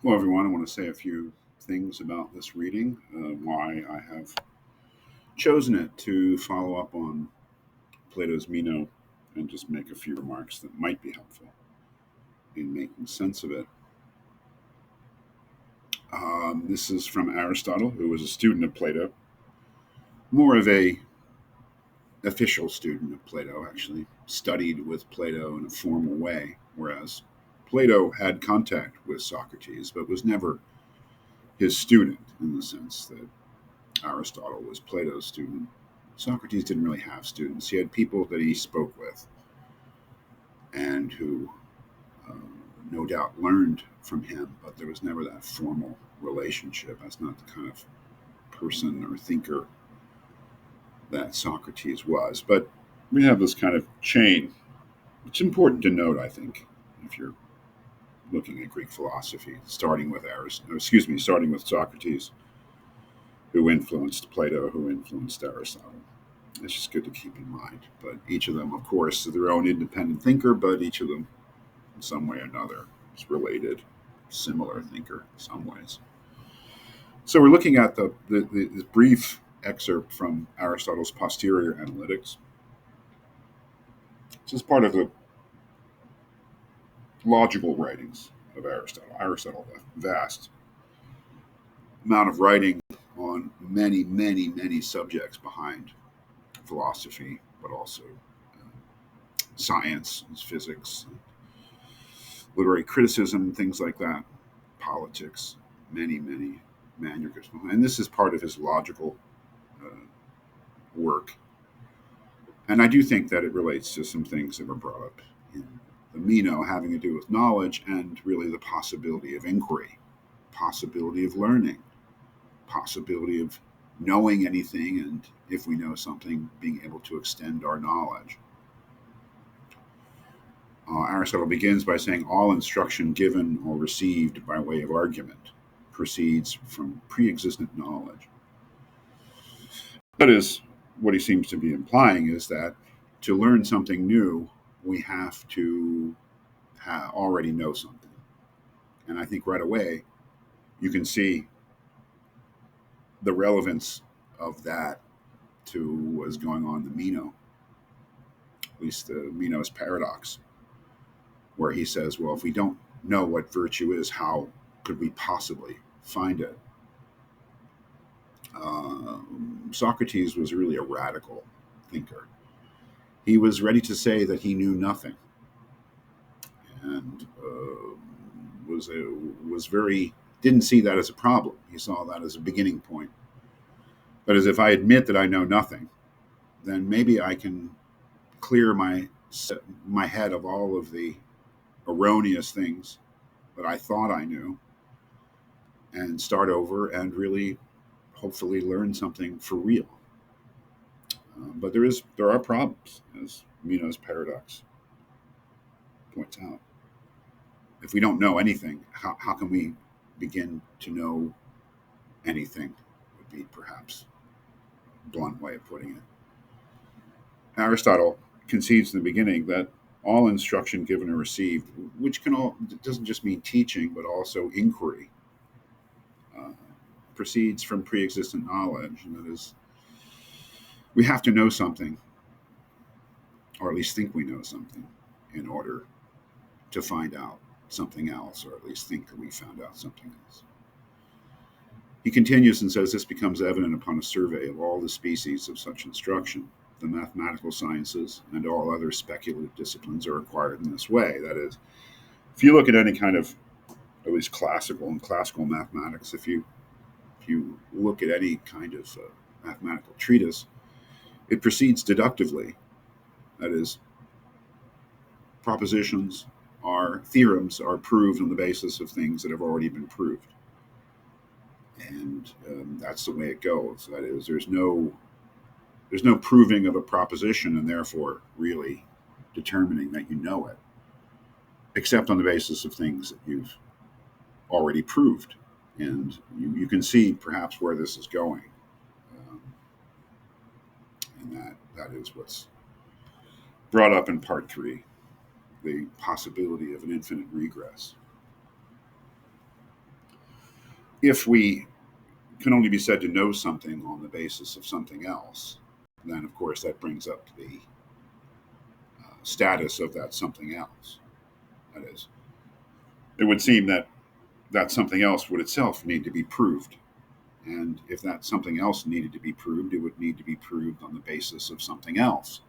Well, everyone, I want to say a few things about this reading, why I have chosen it to follow up on Plato's Meno and just make a few remarks that might be helpful in making sense of it. This is from Aristotle, who was a student of Plato, more of a official student of Plato, actually studied with Plato in a formal way, whereas Plato had contact with Socrates, but was never his student in the sense that Aristotle was Plato's student. Socrates didn't really have students. He had people that he spoke with and who uh, no doubt learned from him, but there was never that formal relationship. That's not the kind of person or thinker that Socrates was. But we have this kind of chain. It's important to note, I think, if you're looking at Greek philosophy, starting with Socrates, who influenced Plato, who influenced Aristotle. It's just good to keep in mind. But each of them, of course, is their own independent thinker, but each of them, in some way or another, is related, similar thinker in some ways. So we're looking at the brief excerpt from Aristotle's Posterior Analytics. This is part of the logical writings of Aristotle. Aristotle, a vast amount of writing on many, many, many subjects behind philosophy, but also science, physics, literary criticism, things like that, politics, many, many manuscripts. And this is part of his logical uh, work. And I do think that it relates to some things that were brought up in the Meno having to do with knowledge and really the possibility of inquiry, possibility of learning, possibility of knowing anything, and if we know something, being able to extend our knowledge. Aristotle begins by saying all instruction given or received by way of argument proceeds from pre existent knowledge. That is, what he seems to be implying is that to learn something new, we have to already know something. And I think right away you can see the relevance of that to what is going on in the Meno, at least the Meno's paradox, where he says, well, if we don't know what virtue is, how could we possibly find it? Socrates was really a radical thinker. He was ready to say that he knew nothing, and was very didn't see that as a problem. He saw that as a beginning point. But as if I admit that I know nothing, then maybe I can clear my head of all of the erroneous things that I thought I knew, and start over and really hopefully learn something for real. But there are problems, as Meno's paradox points out. If we don't know anything, how can we begin to know anything? Would be perhaps a blunt way of putting it. Aristotle concedes in the beginning that all instruction given or received, which doesn't just mean teaching, but also inquiry, uh, proceeds from pre-existent knowledge, and that is, we have to know something, or at least think we know something, in order to find out something else, or at least think that we found out something else. He continues and says this becomes evident upon a survey of all the species of such instruction. The mathematical sciences and all other speculative disciplines are acquired in this way. That is, if you look at any kind of, at least classical mathematics, if you look at any kind of mathematical treatise, it proceeds deductively. That is, propositions are theorems are proved on the basis of things that have already been proved, and that's the way it goes. That is, there's no proving of a proposition and therefore really determining that you know it, except on the basis of things that you've already proved. And you can see perhaps where this is going. Um, and that is what's brought up in part three, the possibility of an infinite regress. If we can only be said to know something on the basis of something else, then of course that brings up the status of that something else. That is, it would seem that that something else would itself need to be proved. And if that something else needed to be proved, it would need to be proved on the basis of something else.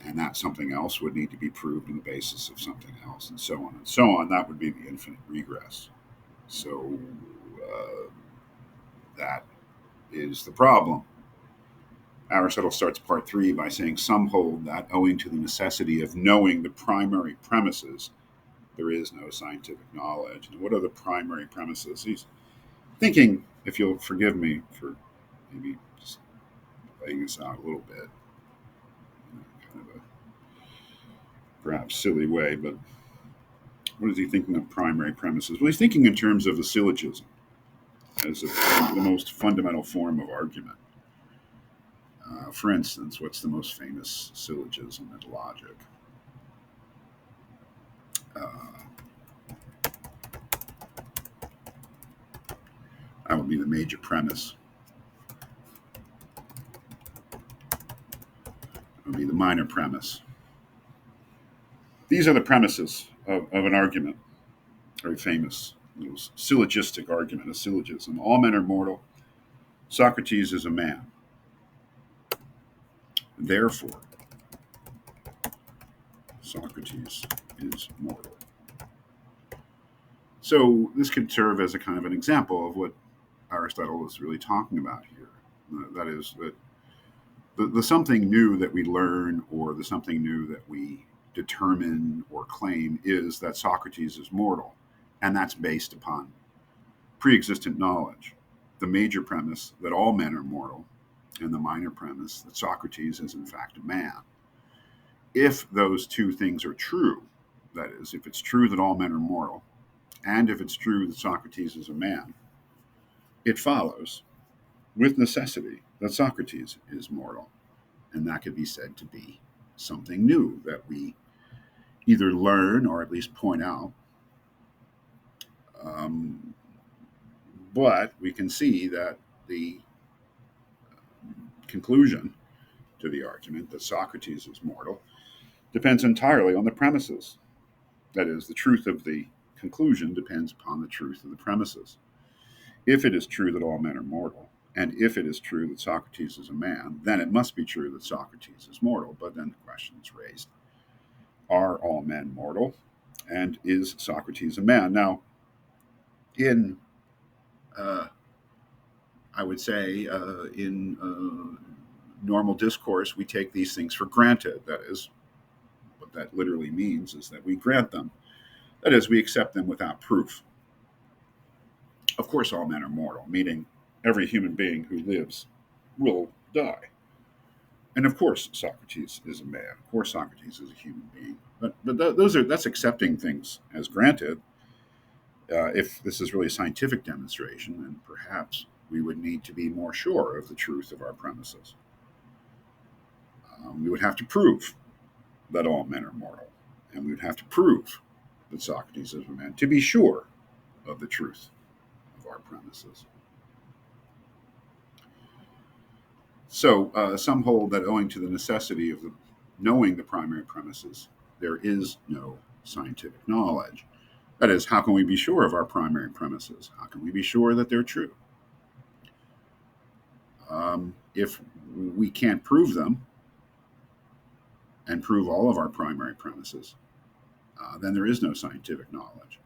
And that something else would need to be proved on the basis of something else, and so on and so on. That would be the infinite regress. So that is the problem. Aristotle starts part three by saying some hold that owing to the necessity of knowing the primary premises, there is no scientific knowledge. And what are the primary premises? He's thinking, if you'll forgive me for maybe just laying this out a little bit, kind of a perhaps silly way, but what is he thinking of primary premises? Well, he's thinking in terms of the syllogism as the most fundamental form of argument. For instance, what's the most famous syllogism in logic? Uh, that would be the major premise. It would be the minor premise. These are the premises of an argument, very famous syllogistic argument, a syllogism. All men are mortal. Socrates is a man. Therefore, Socrates is mortal. So this could serve as a kind of an example of what Aristotle is really talking about here. That is, that the something new that we learn or the something new that we determine or claim is that Socrates is mortal. And that's based upon pre existent knowledge. The major premise that all men are mortal, and the minor premise that Socrates is in fact a man. If those two things are true, that is, if it's true that all men are mortal, and if it's true that Socrates is a man, it follows with necessity that Socrates is mortal. And that could be said to be something new that we either learn or at least point out. Um, but we can see that the conclusion to the argument that Socrates is mortal depends entirely on the premises. That is, the truth of the conclusion depends upon the truth of the premises. If it is true that all men are mortal, and if it is true that Socrates is a man, then it must be true that Socrates is mortal. But then the question is raised, are all men mortal? And is Socrates a man? Now, in, I would say, in normal discourse, we take these things for granted. That is, what that literally means is that we grant them. That is, we accept them without proof. Of course, all men are mortal, meaning every human being who lives will die. And of course, Socrates is a man. Of course, Socrates is a human being. But that's accepting things as granted. If this is really a scientific demonstration, then perhaps we would need to be more sure of the truth of our premises. We would have to prove that all men are mortal, and we would have to prove that Socrates is a man to be sure of the truth of our premises. So some hold that owing to the necessity of knowing the primary premises, there is no scientific knowledge. That is, how can we be sure of our primary premises? How can we be sure that they're true? If we can't prove them and prove all of our primary premises, then there is no scientific knowledge.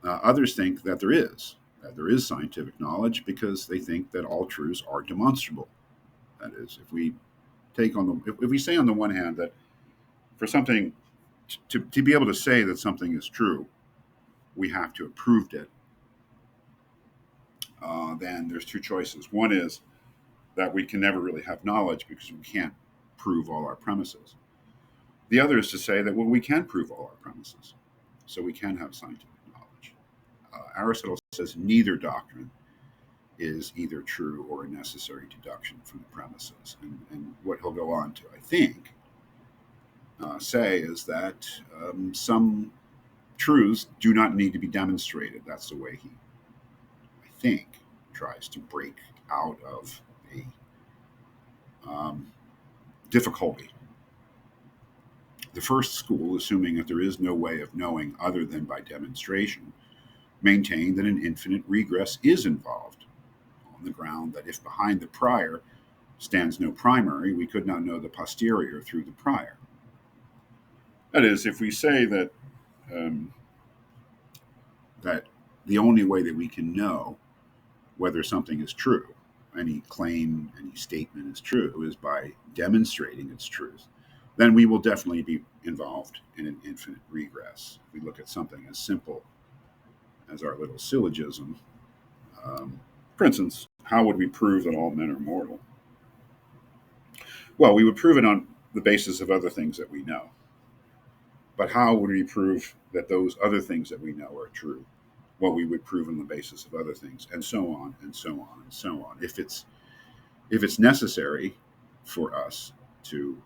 Others think that there is scientific knowledge because they think that all truths are demonstrable. That is, if we if we say on the one hand that for something to be able to say that something is true, we have to have proved it. Then there's two choices. One is that we can never really have knowledge because we can't prove all our premises. The other is to say that, well, we can prove all our premises, so we can have scientific knowledge. Aristotle says neither doctrine is either true or a necessary deduction from the premises. And what he'll go on to, I think, say is that some truths do not need to be demonstrated. That's the way he, I think, tries to break out of a um, difficulty. The first school, assuming that there is no way of knowing other than by demonstration, maintain that an infinite regress is involved, on the ground that if behind the prior stands no primary, we could not know the posterior through the prior. That is, if we say um, that the only way that we can know whether something is true, any claim, any statement is true, is by demonstrating its truth, then we will definitely be involved in an infinite regress. If we look at something as simple as our little syllogism, for instance, how would we prove that all men are mortal? Well, we would prove it on the basis of other things that we know. But how would we prove that those other things that we know are true? What we would prove on the basis of other things, and so on, and so on, and so on. If it's necessary for us to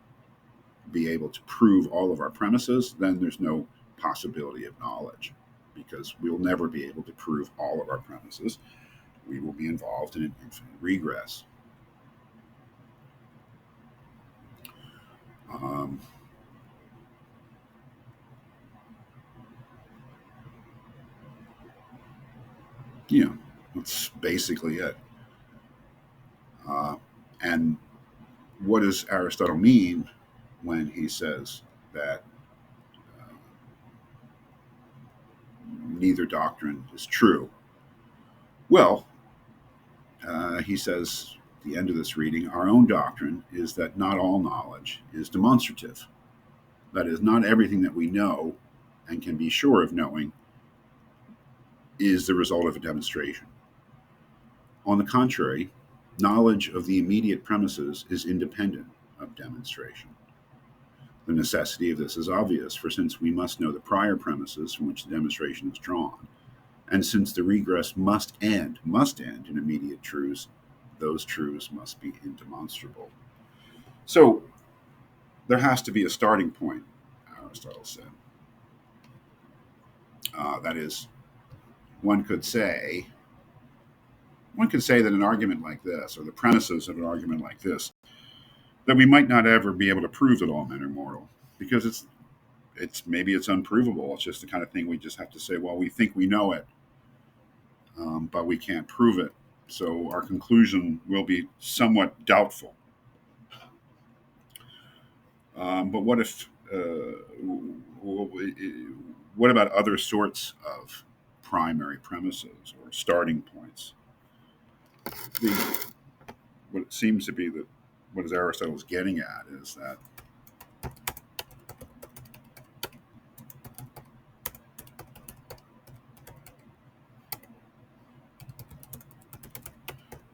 be able to prove all of our premises, then there's no possibility of knowledge, because we'll never be able to prove all of our premises. We will be involved in an infinite regress. Um, you know, that's basically it. Uh, and what does Aristotle mean when he says that uh, neither doctrine is true? Well, he says at the end of this reading, our own doctrine is that not all knowledge is demonstrative. That is, not everything that we know and can be sure of knowing is the result of a demonstration. On the contrary, knowledge of the immediate premises is independent of demonstration. The necessity of this is obvious, for since we must know the prior premises from which the demonstration is drawn, and since the regress must end in immediate truths, those truths must be indemonstrable. So there has to be a starting point, Aristotle said. That is, one could say one could say that an argument like this, or the premises of an argument like this, that we might not ever be able to prove that all men are mortal, because it's maybe it's unprovable. It's just the kind of thing we just have to say, well, we think we know it, but we can't prove it. So our conclusion will be somewhat doubtful. But what if? What about other sorts of primary premises or starting points? The, what it seems to be that what Aristotle is getting at is that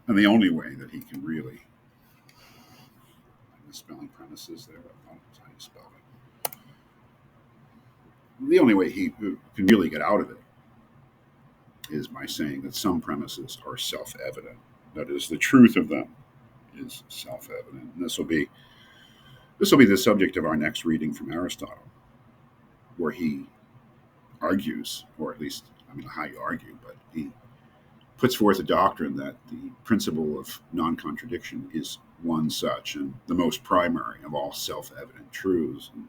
and the only way that he can really misspelling premises there, but I don't know how you spell it. The only way he can really get out of it is by saying that some premises are self-evident. That is, the truth of them is self-evident. And this will be the subject of our next reading from Aristotle, where he argues, or at least I mean how you argue, but he puts forth a doctrine that the principle of non-contradiction is one such and the most primary of all self-evident truths. And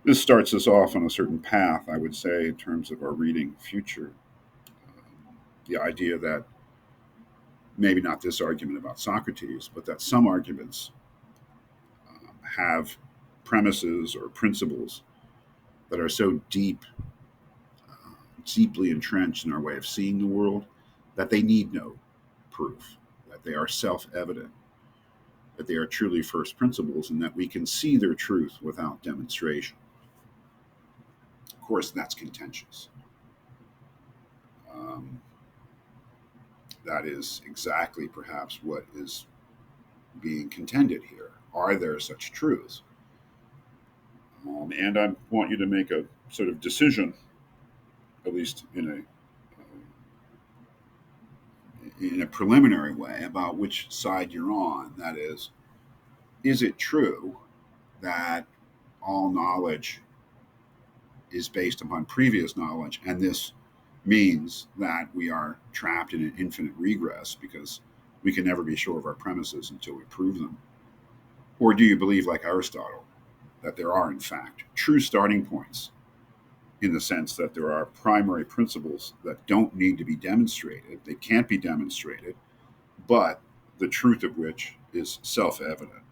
this starts us off on a certain path, I would say, in terms of our reading future. The idea that maybe not this argument about Socrates, but that some arguments have premises or principles that are so deeply entrenched in our way of seeing the world that they need no proof, that they are self-evident, that they are truly first principles, and that we can see their truth without demonstration. Of course, that's contentious. Um, that is exactly perhaps what is being contended here. Are there such truths? And I want you to make a sort of decision, at least in a preliminary way, about which side you're on. That is it true that all knowledge is based upon previous knowledge, and this means that we are trapped in an infinite regress because we can never be sure of our premises until we prove them? Or do you believe, like Aristotle, that there are, in fact, true starting points, in the sense that there are primary principles that don't need to be demonstrated, they can't be demonstrated, but the truth of which is self evident?